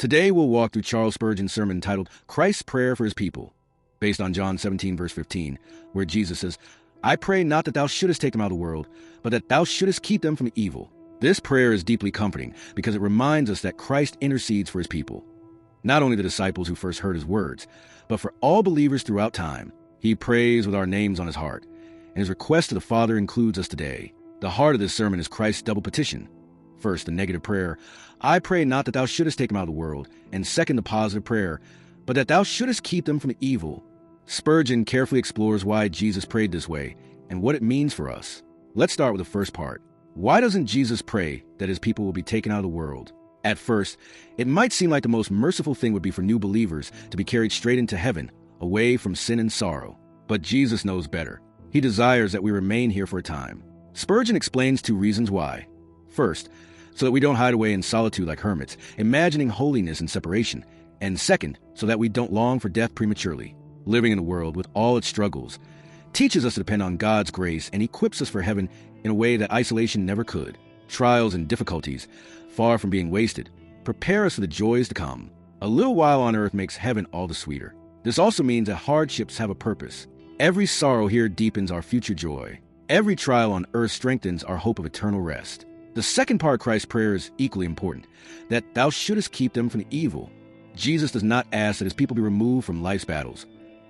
Today we'll walk through Charles Spurgeon's sermon entitled Christ's Prayer for His People, based on John 17, verse 15, where Jesus says, "I pray not that thou shouldest take them out of the world, but that thou shouldest keep them from evil." This prayer is deeply comforting because it reminds us that Christ intercedes for His people. Not only the disciples who first heard His words, but for all believers throughout time. He prays with our names on His heart, and His request to the Father includes us today. The heart of this sermon is Christ's double petition. First, the negative prayer, "I pray not that thou shouldest take them out of the world," and second, the positive prayer, "but that thou shouldest keep them from evil." Spurgeon carefully explores why Jesus prayed this way and what it means for us. Let's start with the first part. Why doesn't Jesus pray that His people will be taken out of the world? At first, it might seem like the most merciful thing would be for new believers to be carried straight into heaven, away from sin and sorrow. But Jesus knows better. He desires that we remain here for a time. Spurgeon explains two reasons why. First, so that we don't hide away in solitude like hermits, imagining holiness and separation. And second, so that we don't long for death prematurely. Living in the world with all its struggles teaches us to depend on God's grace and equips us for heaven in a way that isolation never could. Trials and difficulties, far from being wasted, prepare us for the joys to come. A little while on earth makes heaven all the sweeter. This also means that hardships have a purpose. Every sorrow here deepens our future joy. Every trial on earth strengthens our hope of eternal rest. The second part of Christ's prayer is equally important, that thou shouldest keep them from evil. Jesus does not ask that His people be removed from life's battles,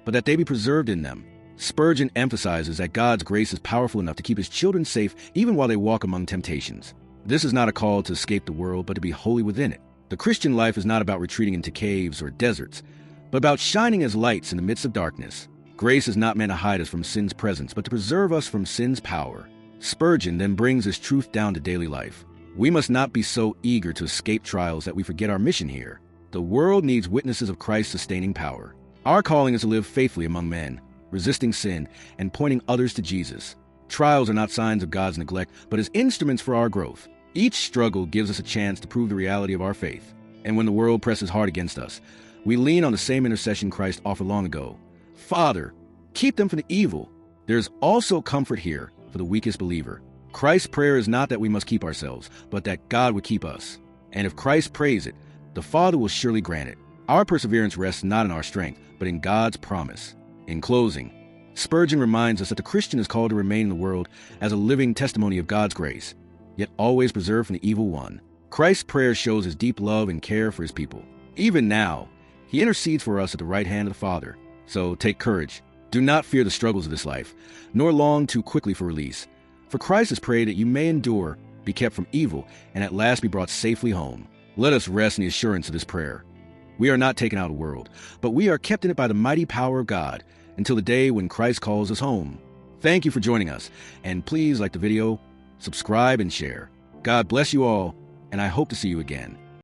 but that they be preserved in them. Spurgeon emphasizes that God's grace is powerful enough to keep His children safe even while they walk among temptations. This is not a call to escape the world, but to be holy within it. The Christian life is not about retreating into caves or deserts, but about shining as lights in the midst of darkness. Grace is not meant to hide us from sin's presence, but to preserve us from sin's power. Spurgeon then brings this truth down to daily life. We must not be so eager to escape trials that we forget our mission here. The world needs witnesses of Christ's sustaining power. Our calling is to live faithfully among men, resisting sin and pointing others to Jesus. Trials are not signs of God's neglect, but as instruments for our growth. Each struggle gives us a chance to prove the reality of our faith. And when the world presses hard against us, we lean on the same intercession Christ offered long ago. Father, keep them from the evil. There is also comfort here for the weakest believer. Christ's prayer is not that we must keep ourselves, but that God would keep us. And if Christ prays it, the Father will surely grant it. Our perseverance rests not in our strength, but in God's promise. In closing, Spurgeon reminds us that the Christian is called to remain in the world as a living testimony of God's grace, yet always preserved from the evil one. Christ's prayer shows His deep love and care for His people. Even now, He intercedes for us at the right hand of the Father. So take courage. Do not fear the struggles of this life, nor long too quickly for release. For Christ has prayed that you may endure, be kept from evil, and at last be brought safely home. Let us rest in the assurance of this prayer. We are not taken out of the world, but we are kept in it by the mighty power of God until the day when Christ calls us home. Thank you for joining us, and please like the video, subscribe, and share. God bless you all, and I hope to see you again.